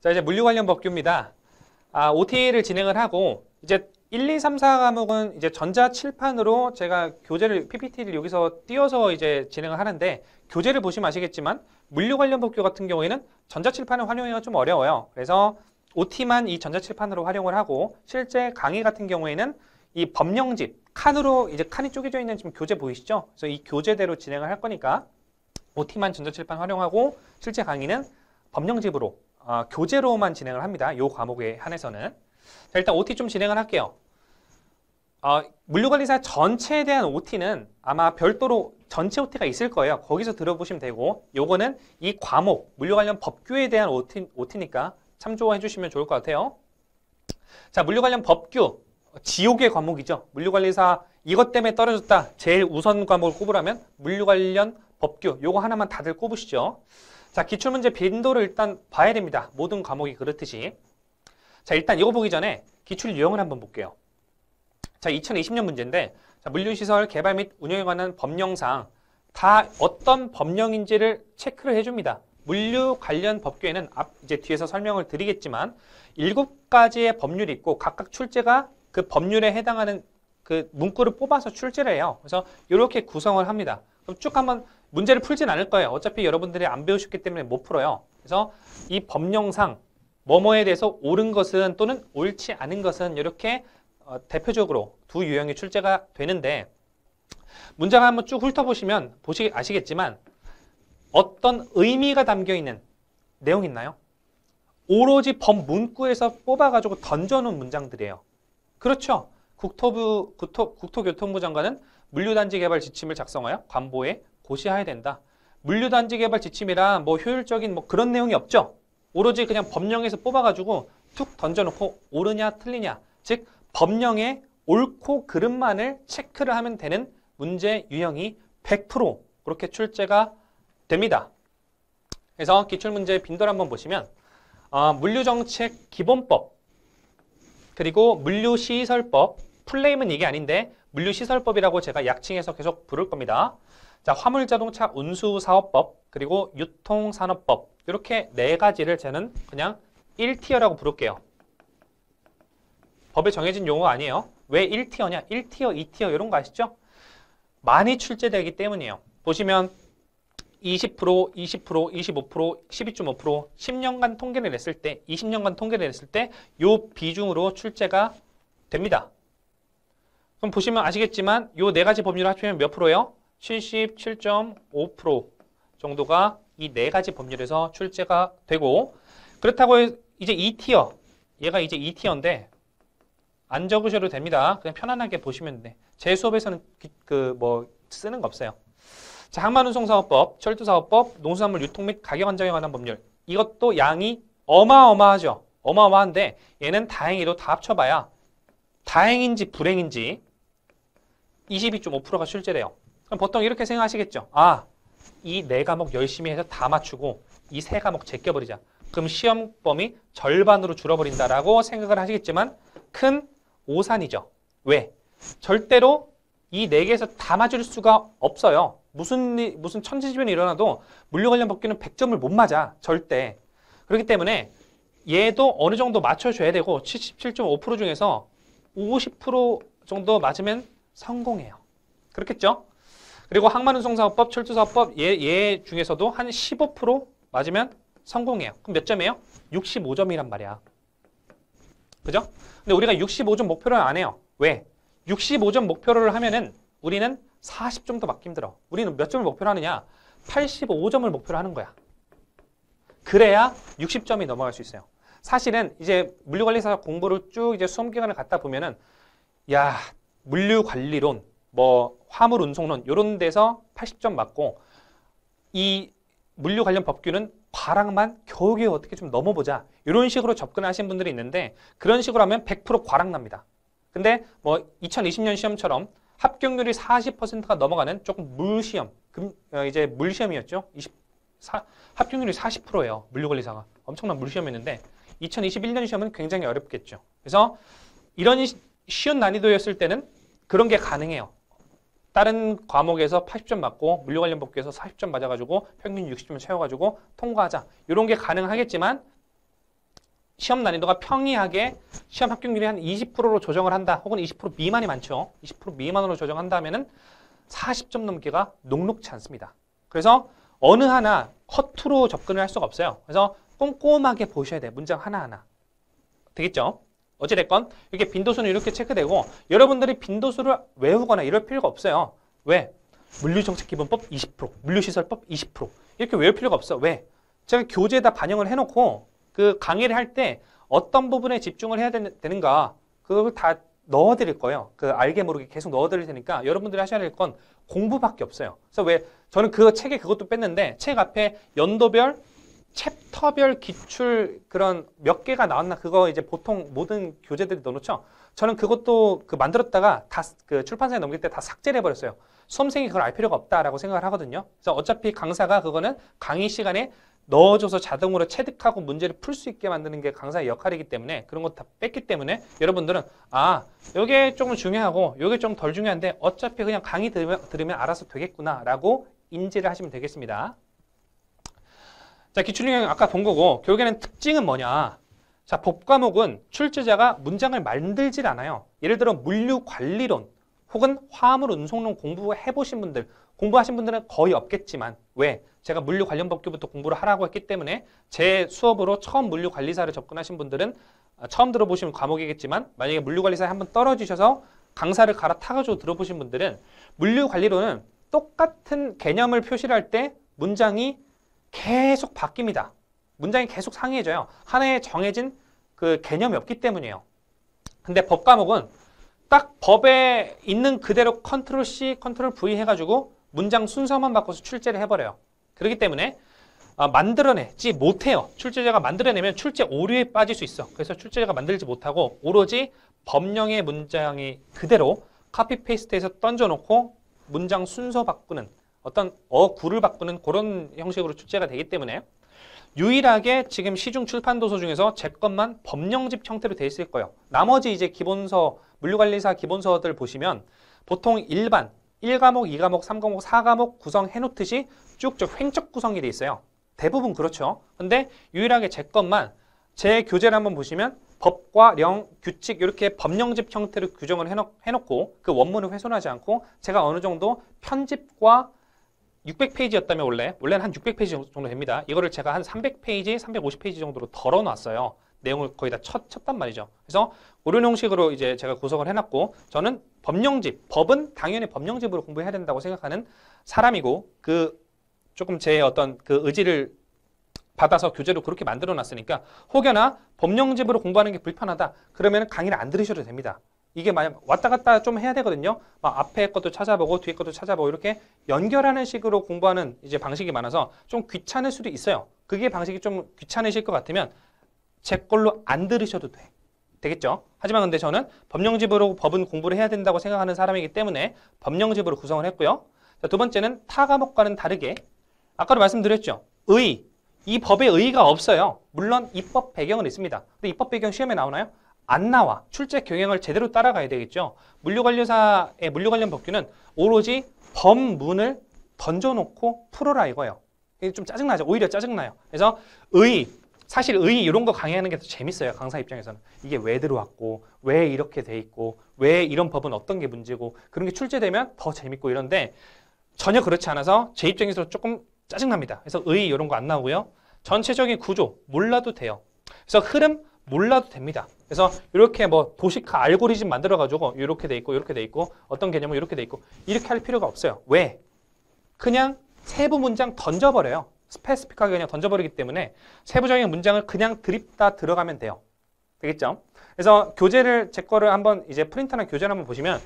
자, 이제 물류 관련 법규입니다. OT를 진행을 하고, 이제 1, 2, 3, 4 과목은 이제 전자 칠판으로 제가 교재를, PPT를 여기서 띄워서 이제 진행을 하는데, 교재를 보시면 아시겠지만, 물류 관련 법규 같은 경우에는 전자 칠판을 활용하기가 좀 어려워요. 그래서 OT만 이 전자 칠판으로 활용을 하고, 실제 강의 같은 경우에는 이 법령집, 칸으로, 이제 칸이 쪼개져 있는 지금 교재 보이시죠? 그래서 이 교재대로 진행을 할 거니까, OT만 전자 칠판 활용하고, 실제 강의는 법령집으로, 교재로만 진행을 합니다. 이 과목에 한해서는. 자, 일단 OT 좀 진행을 할게요. 물류관리사 전체에 대한 OT는 아마 별도로 전체 OT가 있을 거예요. 거기서 들어보시면 되고, 요거는 이 과목, 물류 관련 법규에 대한 OT니까 참조해 주시면 좋을 것 같아요. 자, 물류 관련 법규, 지옥의 과목이죠. 물류관리사 이것 때문에 떨어졌다. 제일 우선 과목을 꼽으라면 물류 관련 법규, 요거 하나만 다들 꼽으시죠. 자, 기출문제 빈도를 일단 봐야 됩니다. 모든 과목이 그렇듯이. 자, 일단 이거 보기 전에 기출 유형을 한번 볼게요. 자, 2020년 문제인데, 자, 물류시설 개발 및 운영에 관한 법령상 다 어떤 법령인지를 체크를 해줍니다. 물류 관련 법규에는 이제 뒤에서 설명을 드리겠지만 7가지의 법률이 있고 각각 출제가 그 법률에 해당하는 그 문구를 뽑아서 출제를 해요. 그래서 이렇게 구성을 합니다. 그럼 쭉 한번 문제를 풀진 않을 거예요. 어차피 여러분들이 안 배우셨기 때문에 못 풀어요. 그래서 이 법령상 뭐뭐에 대해서 옳은 것은 또는 옳지 않은 것은 이렇게 대표적으로 두 유형이 출제가 되는데, 문장을 한번 쭉 훑어보시면 아시겠지만 어떤 의미가 담겨있는 내용 있나요? 오로지 법 문구에서 뽑아가지고 던져놓은 문장들이에요. 그렇죠. 국토교통부 장관은 물류단지 개발 지침을 작성하여 관보에 고시해야 된다. 물류단지 개발 지침이라 뭐 효율적인 뭐 그런 내용이 없죠. 오로지 그냥 법령에서 뽑아가지고 툭 던져놓고 옳으냐 틀리냐, 즉 법령의 옳고 그름만을 체크를 하면 되는 문제 유형이 100% 그렇게 출제가 됩니다. 그래서 기출문제 빈도를 한번 보시면 물류정책 기본법, 그리고 물류시설법, 풀네임은 이게 아닌데 물류시설법이라고 제가 약칭해서 계속 부를 겁니다. 자, 화물자동차 운수사업법, 그리고 유통산업법, 이렇게 4가지를 저는 그냥 1티어라고 부를게요. 법에 정해진 용어 아니에요. 왜 1티어냐? 1티어, 2티어 이런 거 아시죠? 많이 출제되기 때문이에요. 보시면 20%, 20%, 25%, 12.5%, 10년간 통계를 냈을 때, 20년간 통계를 냈을 때 요 비중으로 출제가 됩니다. 그럼 보시면 아시겠지만 요 4가지 법률을 합치면 몇 프로예요? 77.5% 정도가 이 4가지 법률에서 출제가 되고, 그렇다고 이제 2티어, 얘가 이제 2티어인데 안 적으셔도 됩니다. 그냥 편안하게 보시면 돼. 제 수업에서는 쓰는 거 없어요. 자, 항만운송사업법, 철도사업법, 농수산물 유통 및 가격 안정에 관한 법률. 이것도 양이 어마어마하죠. 어마어마한데 얘는 다행히도 다 합쳐봐야 다행인지 불행인지 22.5%가 출제돼요. 그럼 보통 이렇게 생각하시겠죠. 이 4과목 열심히 해서 다 맞추고 이 3과목 제껴버리자. 그럼 시험 범위 절반으로 줄어버린다라고 생각을 하시겠지만 큰 오산이죠. 왜? 절대로 이 4개에서 다 맞을 수가 없어요. 무슨 천지지변이 일어나도 물류 관련 법규는 100점을 못 맞아. 절대. 그렇기 때문에 얘도 어느 정도 맞춰줘야 되고 77.5% 중에서 50% 정도 맞으면 성공해요. 그렇겠죠? 그리고 항만운송사업법, 철도사업법 얘 중에서도 한 15% 맞으면 성공해요. 그럼 몇 점이에요? 65점이란 말이야. 그죠? 근데 우리가 65점 목표를 안 해요. 왜? 65점 목표를 하면은 우리는 40점도 맞기 힘들어. 우리는 몇 점을 목표로 하느냐? 85점을 목표로 하는 거야. 그래야 60점이 넘어갈 수 있어요. 사실은 이제 물류관리사 공부를 쭉 이제 수험기간을 갖다 보면은 야, 물류관리론, 뭐 화물운송론 이런 데서 80점 맞고 이 물류 관련 법규는 과락만 겨우겨우 어떻게 좀 넘어보자. 이런 식으로 접근하시는 분들이 있는데 그런 식으로 하면 100% 과락 납니다. 근데 뭐 2020년 시험처럼 합격률이 40%가 넘어가는 조금 물시험, 이제 물시험이었죠. 합격률이 40%예요. 물류관리사가. 엄청난 물시험이었는데 2021년 시험은 굉장히 어렵겠죠. 그래서 이런 쉬운 난이도였을 때는 그런 게 가능해요. 다른 과목에서 80점 맞고 물류 관련 법규에서 40점 맞아가지고 평균 60점 채워가지고 통과하자. 이런 게 가능하겠지만 시험 난이도가 평이하게 시험 합격률이 한 20%로 조정을 한다. 혹은 20% 미만이 많죠. 20% 미만으로 조정한다면은 40점 넘기가 녹록지 않습니다. 그래서 어느 하나 커트로 접근을 할 수가 없어요. 그래서 꼼꼼하게 보셔야 돼요. 문장 하나하나. 되겠죠? 어찌됐건 이렇게 빈도수는 이렇게 체크되고 여러분들이 빈도수를 외우거나 이럴 필요가 없어요. 왜? 물류정책기본법 20%, 물류시설법 20% 이렇게 외울 필요가 없어. 왜? 제가 교재에다 반영을 해놓고 그 강의를 할 때 어떤 부분에 집중을 해야 되는가 그걸 다 넣어드릴 거예요. 그 알게 모르게 계속 넣어드릴 테니까 여러분들이 하셔야 될 건 공부밖에 없어요. 그래서 왜 저는 그 책에 그것도 뺐는데 책 앞에 연도별 챕터별 기출 그런 몇 개가 나왔나 그거 이제 보통 모든 교재들이 넣어놓죠. 저는 그것도 그 만들었다가 다 그 출판사에 넘길 때 다 삭제를 해버렸어요. 수험생이 그걸 알 필요가 없다라고 생각을 하거든요. 그래서 어차피 강사가 그거는 강의 시간에 넣어줘서 자동으로 체득하고 문제를 풀 수 있게 만드는 게 강사의 역할이기 때문에 그런 거 다 뺐기 때문에 여러분들은 아 이게 조금 중요하고 이게 좀 덜 중요한데 어차피 그냥 강의 들으면 알아서 되겠구나 라고 인지를 하시면 되겠습니다. 자, 기출중량 아까 본 거고 결국에는 특징은 뭐냐. 자, 법과목은 출제자가 문장을 만들질 않아요. 예를 들어 물류관리론 혹은 화물운송론 공부해보신 분들 공부하신 분들은 거의 없겠지만 왜? 제가 물류 관련 법규부터 공부를 하라고 했기 때문에 제 수업으로 처음 물류관리사를 접근하신 분들은 처음 들어보신 과목이겠지만 만약에 물류관리사에 한번 떨어지셔서 강사를 갈아타가지고 들어보신 분들은 물류관리론은 똑같은 개념을 표시를 할 때 문장이 계속 바뀝니다. 문장이 계속 상이해져요. 하나의 정해진 그 개념이 없기 때문이에요. 근데 법과목은 딱 법에 있는 그대로 컨트롤 C, 컨트롤 V 해가지고 문장 순서만 바꿔서 출제를 해버려요. 그렇기 때문에 만들어내지 못해요. 출제자가 만들어내면 출제 오류에 빠질 수 있어. 그래서 출제자가 만들지 못하고 오로지 법령의 문장이 그대로 카피 페이스트해서 던져놓고 문장 순서 바꾸는 어떤 어구를 바꾸는 그런 형식으로 출제가 되기 때문에 유일하게 지금 시중 출판 도서 중에서 제 것만 법령집 형태로 되어 있을 거예요. 나머지 이제 기본서, 물류관리사 기본서들 보시면 보통 일반 1과목, 2과목, 3과목, 4과목 구성해 놓듯이 쭉쭉 횡적 구성이 돼 있어요. 대부분 그렇죠. 근데 유일하게 제 것만 제 교재를 한번 보시면 법과 령, 규칙 이렇게 법령집 형태로 규정을 해놓고 그 원문을 훼손하지 않고 제가 어느 정도 편집과 600페이지였다면 원래는 한 600페이지 정도 됩니다. 이거를 제가 한 300페이지, 350페이지 정도로 덜어놨어요. 내용을 거의 다 쳤단 말이죠. 그래서 이런 형식으로 이제 제가 구성을 해놨고 저는 법령집, 법은 당연히 법령집으로 공부해야 된다고 생각하는 사람이고 그 조금 제 어떤 그 의지를 받아서 교재로 그렇게 만들어 놨으니까 혹여나 법령집으로 공부하는 게 불편하다 그러면 강의를 안 들으셔도 됩니다. 이게 만약 왔다 갔다 좀 해야 되거든요. 막 앞에 것도 찾아보고 뒤에 것도 찾아보고 이렇게 연결하는 식으로 공부하는 이제 방식이 많아서 좀 귀찮을 수도 있어요. 그게 방식이 좀 귀찮으실 것 같으면 제 걸로 안 들으셔도 되겠죠. 하지만 근데 저는 법령집으로 법은 공부를 해야 된다고 생각하는 사람이기 때문에 법령집으로 구성을 했고요. 자, 두 번째는 타 과목과는 다르게 아까도 말씀드렸죠. 이 법에 의의가 없어요. 물론 입법 배경은 있습니다. 근데 입법 배경 시험에 나오나요? 안 나와. 출제 경향을 제대로 따라가야 되겠죠. 물류관리사의 물류 관련 법규는 오로지 법문을 던져놓고 풀어라 이거예요. 이게 좀 짜증나죠. 오히려 짜증나요. 그래서 사실 이런 거 강의하는 게 더 재밌어요. 강사 입장에서는. 이게 왜 들어왔고 왜 이렇게 돼 있고 왜 이런 법은 어떤 게 문제고 그런 게 출제되면 더 재밌고 이런데 전혀 그렇지 않아서 제 입장에서 조금 짜증납니다. 그래서 이런 거 안 나오고요. 전체적인 구조 몰라도 돼요. 그래서 흐름 몰라도 됩니다. 그래서 이렇게 뭐 도식화 알고리즘 만들어가지고 이렇게 돼 있고 이렇게 돼 있고 어떤 개념은 이렇게 돼 있고 이렇게 할 필요가 없어요. 왜? 그냥 세부 문장 던져버려요. 스페시픽하게 그냥 던져버리기 때문에 세부적인 문장을 그냥 드립다 들어가면 돼요. 되겠죠? 그래서 교재를 제 거를 한번 이제 프린트나 교재를 한번 보시면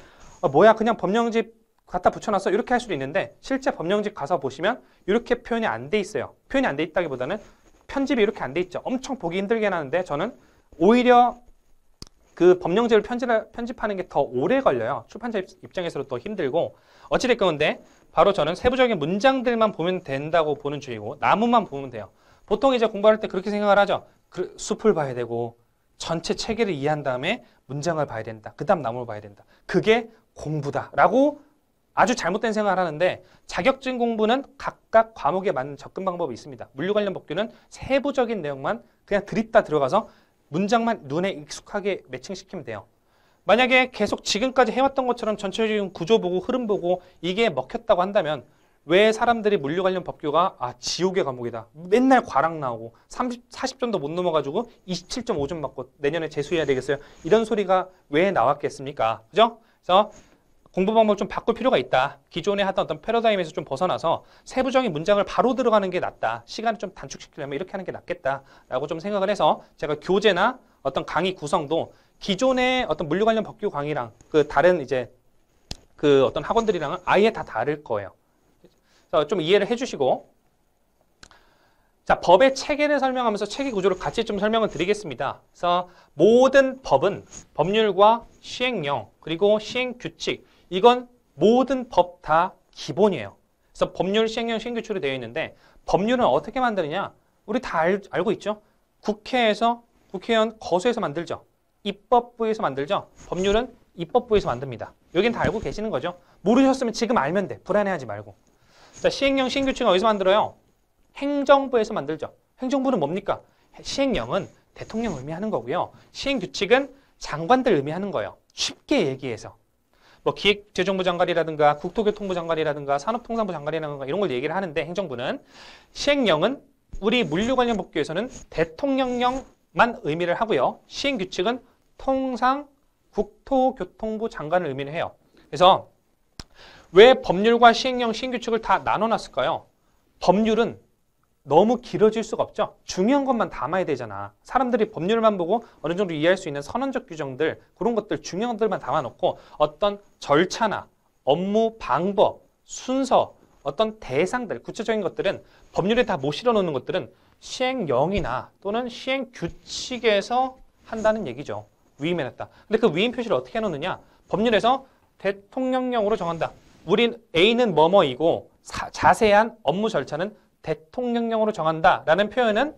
뭐야 그냥 법령집 갖다 붙여놨어 이렇게 할 수도 있는데 실제 법령집 가서 보시면 이렇게 표현이 안 돼 있어요. 표현이 안 돼 있다기보다는 편집이 이렇게 안 돼 있죠. 엄청 보기 힘들게 하는데 저는 오히려 그 법령집을 편집하는 게 더 오래 걸려요. 출판자 입장에서도 더 힘들고 어찌됐건 근데 바로 저는 세부적인 문장들만 보면 된다고 보는 주의고 나무만 보면 돼요. 보통 이제 공부할 때 그렇게 생각을 하죠. 숲을 봐야 되고 전체 체계를 이해한 다음에 문장을 봐야 된다. 그 다음 나무를 봐야 된다. 그게 공부다라고 아주 잘못된 생각을 하는데 자격증 공부는 각각 과목에 맞는 접근 방법이 있습니다. 물류 관련 법규는 세부적인 내용만 그냥 드립다 들어가서 문장만 눈에 익숙하게 매칭시키면 돼요. 만약에 계속 지금까지 해왔던 것처럼 전체적인 구조 보고 흐름 보고 이게 먹혔다고 한다면 왜 사람들이 물리 관련 법규가 지옥의 과목이다. 맨날 과락 나오고 40점도 못 넘어가지고 27.5점 맞고 내년에 재수해야 되겠어요. 이런 소리가 왜 나왔겠습니까? 그죠? 그래서 공부 방법을 좀 바꿀 필요가 있다. 기존에 하던 어떤 패러다임에서 좀 벗어나서 세부적인 문장을 바로 들어가는 게 낫다. 시간을 좀 단축시키려면 이렇게 하는 게 낫겠다라고 좀 생각을 해서 제가 교재나 어떤 강의 구성도 기존의 어떤 물리 관련 법규 강의랑 그 다른 이제 그 어떤 학원들이랑은 아예 다 다를 거예요. 그래서 좀 이해를 해주시고, 자, 법의 체계를 설명하면서 체계 구조를 같이 좀 설명을 드리겠습니다. 그래서 모든 법은 법률과 시행령 그리고 시행규칙, 이건 모든 법 다 기본이에요. 그래서 법률, 시행령, 시행규칙으로 되어 있는데 법률은 어떻게 만드느냐? 우리 다 알고 있죠? 국회의원 거수에서 만들죠. 입법부에서 만들죠. 법률은 입법부에서 만듭니다. 여긴 다 알고 계시는 거죠. 모르셨으면 지금 알면 돼. 불안해하지 말고. 자, 시행령, 시행규칙은 어디서 만들어요? 행정부에서 만들죠. 행정부는 뭡니까? 시행령은 대통령 의미하는 거고요. 시행규칙은 장관들 의미하는 거예요. 쉽게 얘기해서. 뭐 기획재정부 장관이라든가 국토교통부 장관이라든가 산업통상부 장관이라든가 이런 걸 얘기를 하는데 행정부는, 시행령은 우리 물류 관련 법규에서는 대통령령만 의미를 하고요. 시행규칙은 통상 국토교통부 장관을 의미를 해요. 그래서 왜 법률과 시행령, 시행규칙을 다 나눠놨을까요? 법률은 너무 길어질 수가 없죠. 중요한 것만 담아야 되잖아. 사람들이 법률만 보고 어느 정도 이해할 수 있는 선언적 규정들, 그런 것들 중요한 것들만 담아놓고 어떤 절차나 업무 방법, 순서, 어떤 대상들, 구체적인 것들은 법률에 다 못 실어놓는 것들은 시행령이나 또는 시행규칙에서 한다는 얘기죠. 위임해놨다. 근데 그 위임 표시를 어떻게 해놓느냐? 법률에서 대통령령으로 정한다. 우린 A는 뭐뭐이고 자세한 업무 절차는 대통령령으로 정한다라는 표현은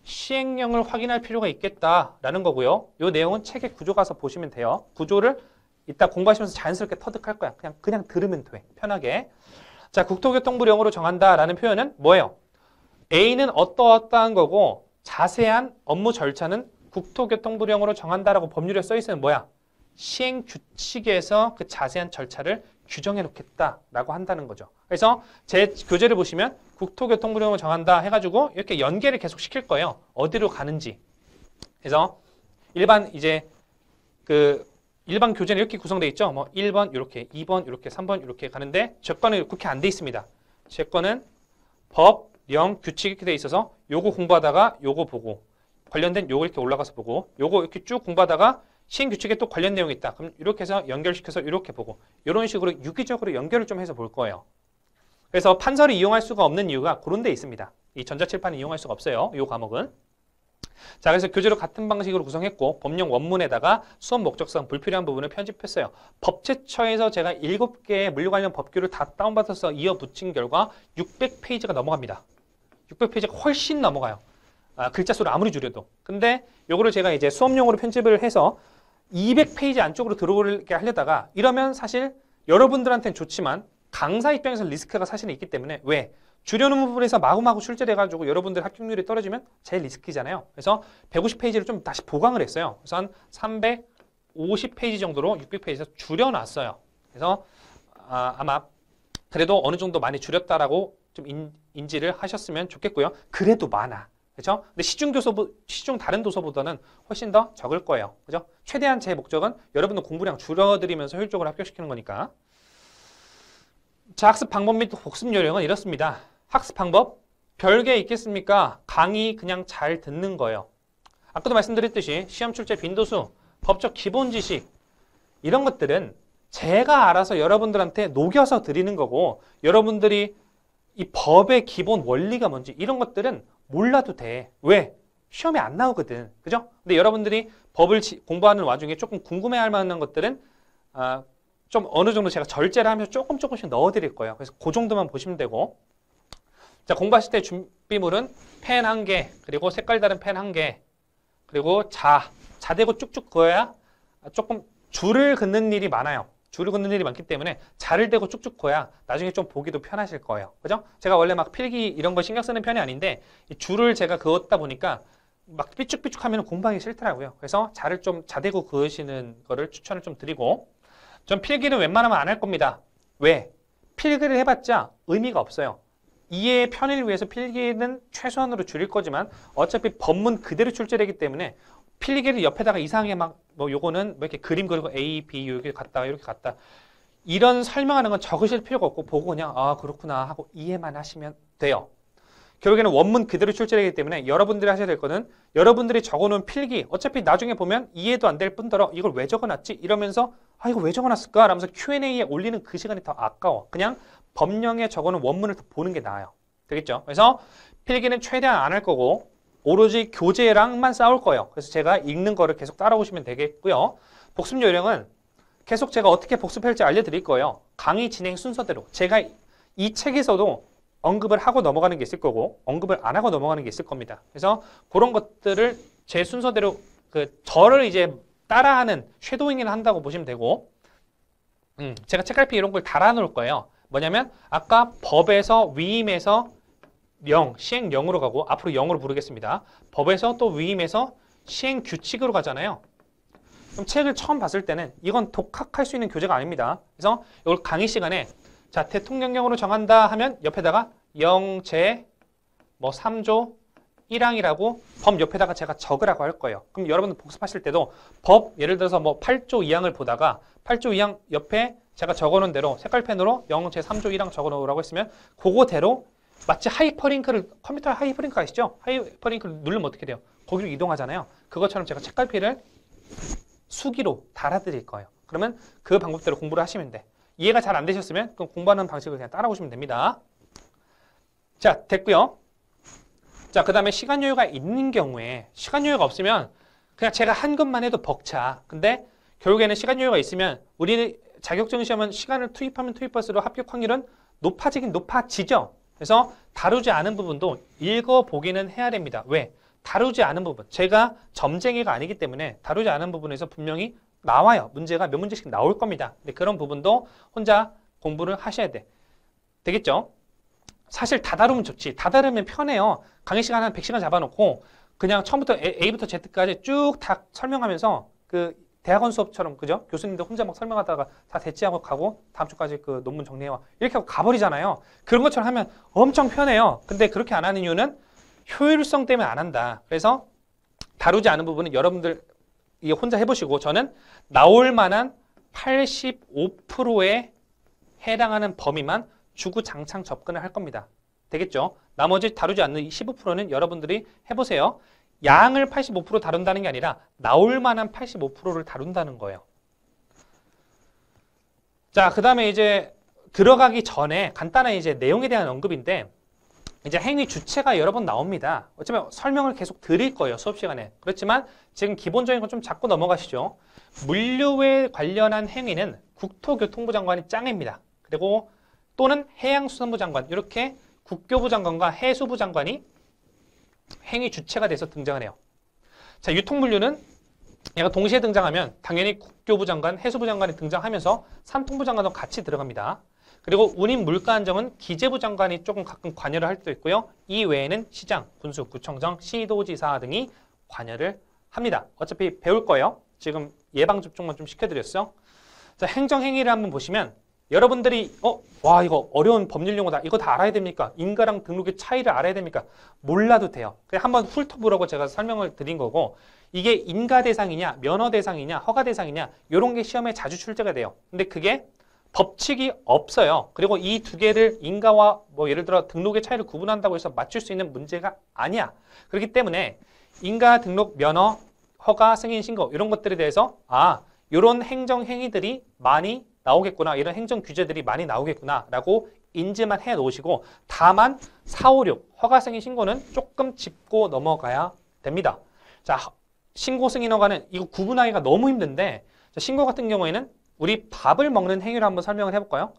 시행령을 확인할 필요가 있겠다라는 거고요. 이 내용은 책의 구조 가서 보시면 돼요. 구조를 이따 공부하시면서 자연스럽게 터득할 거야. 그냥 들으면 돼. 편하게. 자, 국토교통부령으로 정한다라는 표현은 뭐예요? A는 어떠어떠한 거고 자세한 업무 절차는 국토교통부령으로 정한다라고 법률에 써 있으면 뭐야? 시행규칙에서 그 자세한 절차를 규정해 놓겠다라고 한다는 거죠. 그래서 제 교재를 보시면 국토교통부령을 정한다 해가지고 이렇게 연계를 계속 시킬 거예요. 어디로 가는지. 그래서 일반 일반 교재는 이렇게 구성되어 있죠. 뭐 1번 이렇게, 2번 이렇게, 3번 이렇게 가는데 제 거는 그렇게 안 돼 있습니다. 제 거는 법, 령, 규칙 이렇게 돼 있어서 요거 공부하다가 요거 보고 관련된 요거 이렇게 올라가서 보고 요거 이렇게 쭉 공부하다가 시행규칙에 또 관련 내용이 있다. 그럼 이렇게 해서 연결시켜서 이렇게 보고 이런 식으로 유기적으로 연결을 좀 해서 볼 거예요. 그래서 판서를 이용할 수가 없는 이유가 그런 데 있습니다. 이 전자칠판을 이용할 수가 없어요. 이 과목은. 자, 그래서 교재로 같은 방식으로 구성했고 법령 원문에다가 수업 목적성 불필요한 부분을 편집했어요. 법제처에서 제가 7개의 물류 관련 법규를 다 다운받아서 이어 붙인 결과 600페이지가 넘어갑니다. 600페이지가 훨씬 넘어가요. 글자 수를 아무리 줄여도. 근데 요거를 제가 이제 수업용으로 편집을 해서 200페이지 안쪽으로 들어오게 하려다가 이러면 사실 여러분들한테는 좋지만 강사 입장에서 리스크가 사실은 있기 때문에 왜? 줄여놓은 부분에서 마구마구 출제돼가지고 여러분들 합격률이 떨어지면 제일 리스크잖아요. 그래서 150페이지를 좀 다시 보강을 했어요. 그래서 한 350페이지 정도로 600페이지에서 줄여놨어요. 그래서 아마 그래도 어느 정도 많이 줄였다라고 좀 인지를 하셨으면 좋겠고요. 그래도 많아. 그렇죠? 근데 시중 다른 도서보다는 훨씬 더 적을 거예요. 그죠? 최대한 제 목적은 여러분들 공부량 줄여드리면서 효율적으로 합격시키는 거니까. 자, 학습 방법 및 복습 요령은 이렇습니다. 학습 방법 별게 있겠습니까? 강의 그냥 잘 듣는 거예요. 아까도 말씀드렸듯이 시험 출제 빈도수, 법적 기본 지식 이런 것들은 제가 알아서 여러분들한테 녹여서 드리는 거고 여러분들이 이 법의 기본 원리가 뭔지 이런 것들은 몰라도 돼. 왜? 시험에 안 나오거든. 그죠? 근데 여러분들이 법을 공부하는 와중에 조금 궁금해할 만한 것들은 좀 어느 정도 제가 절제를 하면서 조금씩 넣어드릴 거예요. 그래서 그 정도만 보시면 되고. 자, 공부하실 때 준비물은 펜 1개, 그리고 색깔 다른 펜 1개, 그리고 자대고 쭉쭉 그어야 조금 줄을 긋는 일이 많아요. 줄을 긋는 일이 많기 때문에 자를 대고 쭉쭉 그어야 나중에 좀 보기도 편하실 거예요. 그죠? 제가 원래 막 필기 이런 거 신경 쓰는 편이 아닌데 이 줄을 제가 그었다 보니까 막 삐죽삐죽하면 공부하기 싫더라고요. 그래서 자를 좀 자대고 그으시는 거를 추천을 좀 드리고, 전 필기는 웬만하면 안 할 겁니다. 왜? 필기를 해봤자 의미가 없어요. 이해의 편의를 위해서 필기는 최소한으로 줄일 거지만 어차피 법문 그대로 출제되기 때문에 필기를 옆에다가 이상하게 막 뭐 요거는 뭐 이렇게 그림 그리고 A, B 이렇게 갔다가 이렇게 갔다 이런 설명하는 건 적으실 필요가 없고 보고 그냥 아 그렇구나 하고 이해만 하시면 돼요. 결국에는 원문 그대로 출제되기 때문에 여러분들이 하셔야 될 거는 여러분들이 적어놓은 필기 어차피 나중에 보면 이해도 안 될 뿐더러 이걸 왜 적어놨지? 이러면서 아 이거 왜 적어놨을까? 라면서 Q&A에 올리는 그 시간이 더 아까워. 그냥 법령에 적어놓은 원문을 더 보는 게 나아요. 되겠죠? 그래서 필기는 최대한 안 할 거고 오로지 교재랑만 싸울 거예요. 그래서 제가 읽는 거를 계속 따라오시면 되겠고요. 복습 요령은 계속 제가 어떻게 복습할지 알려드릴 거예요. 강의 진행 순서대로. 제가 이 책에서도 언급을 하고 넘어가는 게 있을 거고 언급을 안 하고 넘어가는 게 있을 겁니다. 그래서 그런 것들을 제 순서대로 저를 이제 따라하는 쉐도잉을 한다고 보시면 되고 제가 책갈피 이런 걸 달아 놓을 거예요. 뭐냐면 아까 법에서 위임에서 시행 0으로 가고 앞으로 0으로 부르겠습니다. 법에서 또 위임에서 시행 규칙으로 가잖아요. 그럼 책을 처음 봤을 때는 이건 독학할 수 있는 교재가 아닙니다. 그래서 이걸 강의 시간에 자 대통령령으로 정한다 하면 옆에다가 0제 뭐 3조 1항이라고 법 옆에다가 제가 적으라고 할 거예요. 그럼 여러분들 복습하실 때도 법 예를 들어서 뭐 8조 2항을 보다가 8조 2항 옆에 제가 적어놓은 대로 색깔펜으로 0제 3조 1항 적어놓으라고 했으면 그거대로 마치 하이퍼링크를 컴퓨터 하이퍼링크 아시죠? 하이퍼링크를 누르면 어떻게 돼요? 거기로 이동하잖아요. 그것처럼 제가 책갈피를 수기로 달아드릴 거예요. 그러면 그 방법대로 공부를 하시면 돼. 이해가 잘 안 되셨으면 그럼 공부하는 방식을 그냥 따라오시면 됩니다. 자, 됐고요. 자, 그 다음에 시간 여유가 있는 경우에 시간 여유가 없으면 그냥 제가 한 것만 해도 벅차. 근데 결국에는 시간 여유가 있으면 우리 자격증 시험은 시간을 투입하면 투입할수록 합격 확률은 높아지긴 높아지죠. 그래서 다루지 않은 부분도 읽어보기는 해야 됩니다. 왜? 다루지 않은 부분. 제가 점쟁이가 아니기 때문에 다루지 않은 부분에서 분명히 나와요. 문제가 몇 문제씩 나올 겁니다. 근데 그런 부분도 혼자 공부를 하셔야 돼. 되겠죠? 사실 다 다루면 좋지. 다 다루면 편해요. 강의 시간 한 100시간 잡아놓고 그냥 처음부터 A부터 Z까지 쭉 다 설명하면서 그 대학원 수업처럼 그죠? 교수님들 혼자 막 설명하다가 다 대치하고 가고 다음 주까지 그 논문 정리해와 이렇게 하고 가버리잖아요. 그런 것처럼 하면 엄청 편해요. 근데 그렇게 안 하는 이유는 효율성 때문에 안 한다. 그래서 다루지 않은 부분은 여러분들 이게 혼자 해보시고 저는 나올 만한 85%에 해당하는 범위만 주구장창 접근을 할 겁니다. 되겠죠? 나머지 다루지 않는 15%는 여러분들이 해보세요. 양을 85% 다룬다는 게 아니라 나올 만한 85%를 다룬다는 거예요. 자, 그 다음에 이제 들어가기 전에 간단한 이제 내용에 대한 언급인데 이제 행위 주체가 여러 번 나옵니다. 어쩌면 설명을 계속 드릴 거예요. 수업 시간에. 그렇지만 지금 기본적인 건 좀 잡고 넘어가시죠. 물류에 관련한 행위는 국토교통부 장관이 짱입니다. 그리고 또는 해양수산부 장관 이렇게 국교부 장관과 해수부 장관이 행위 주체가 돼서 등장을 해요. 자, 유통물류는 얘가 동시에 등장하면 당연히 국교부 장관, 해수부 장관이 등장하면서 산통부 장관도 같이 들어갑니다. 그리고 운임 물가 안정은 기재부 장관이 조금 가끔 관여를 할 때도 있고요. 이 외에는 시장, 군수, 구청장, 시도지사 등이 관여를 합니다. 어차피 배울 거예요. 지금 예방접종만 좀 시켜드렸어. 자, 행정행위를 한번 보시면 여러분들이 와 이거 어려운 법률 용어다. 이거 다 알아야 됩니까? 인가랑 등록의 차이를 알아야 됩니까? 몰라도 돼요. 그냥 한번 훑어보라고 제가 설명을 드린 거고 이게 인가 대상이냐, 면허 대상이냐, 허가 대상이냐 이런 게 시험에 자주 출제가 돼요. 근데 그게 법칙이 없어요. 그리고 이 두 개를 인가와 뭐 예를 들어 등록의 차이를 구분한다고 해서 맞출 수 있는 문제가 아니야. 그렇기 때문에 인가, 등록, 면허, 허가, 승인, 신고 이런 것들에 대해서 이런 행정행위들이 많이 나오겠구나. 이런 행정 규제들이 많이 나오겠구나. 라고 인지만 해 놓으시고 다만 4, 5, 6 허가 승인 신고는 조금 짚고 넘어가야 됩니다. 자, 신고 승인 허가는 이거 구분하기가 너무 힘든데 자, 신고 같은 경우에는 우리 밥을 먹는 행위를 한번 설명을 해볼까요?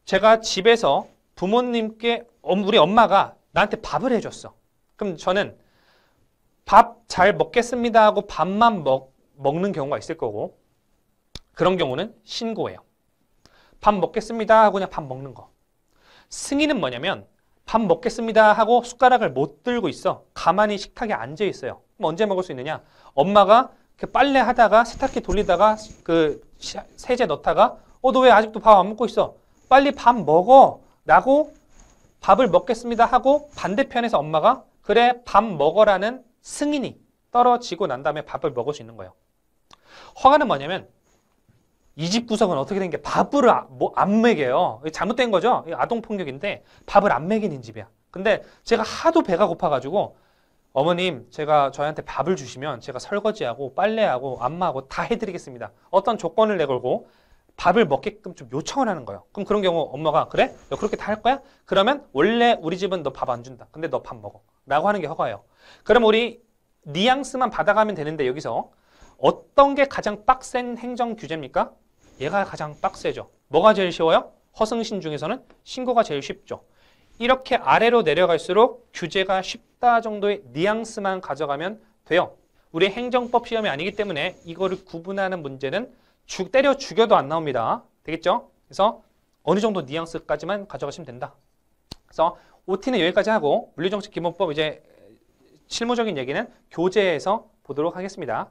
제가 집에서 부모님께 우리 엄마가 나한테 밥을 해줬어. 그럼 저는 밥 잘 먹겠습니다 하고 밥만 먹는 경우가 있을 거고 그런 경우는 신고예요. 밥 먹겠습니다 하고 그냥 밥 먹는 거. 승인은 뭐냐면 밥 먹겠습니다 하고 숟가락을 못 들고 있어. 가만히 식탁에 앉아 있어요. 그럼 언제 먹을 수 있느냐? 엄마가 빨래 하다가 세탁기 돌리다가 그 세제 넣다가 너 왜 아직도 밥 안 먹고 있어? 빨리 밥 먹어 라고 밥을 먹겠습니다 하고 반대편에서 엄마가 그래 밥 먹어라는 승인이 떨어지고 난 다음에 밥을 먹을 수 있는 거예요. 허가는 뭐냐면 이 집 구석은 어떻게 된 게 밥을 안 먹여요. 잘못된 거죠. 아동폭력인데 밥을 안 먹이는 집이야. 근데 제가 하도 배가 고파가지고 어머님 제가 저희한테 밥을 주시면 제가 설거지하고 빨래하고 안마하고 다 해드리겠습니다. 어떤 조건을 내걸고 밥을 먹게끔 좀 요청을 하는 거예요. 그럼 그런 경우 엄마가 그래? 너 그렇게 다 할 거야? 그러면 원래 우리 집은 너 밥 안 준다. 근데 너 밥 먹어. 라고 하는 게 허가예요. 그럼 우리 뉘앙스만 받아가면 되는데 여기서 어떤 게 가장 빡센 행정 규제입니까? 얘가 가장 빡세죠. 뭐가 제일 쉬워요? 허승신 중에서는 신고가 제일 쉽죠. 이렇게 아래로 내려갈수록 규제가 쉽다 정도의 뉘앙스만 가져가면 돼요. 우리 행정법 시험이 아니기 때문에 이거를 구분하는 문제는 때려 죽여도 안 나옵니다. 되겠죠? 그래서 어느 정도 뉘앙스까지만 가져가시면 된다. 그래서 OT는 여기까지 하고 물리정책 기본법 이제 실무적인 얘기는 교재에서 보도록 하겠습니다.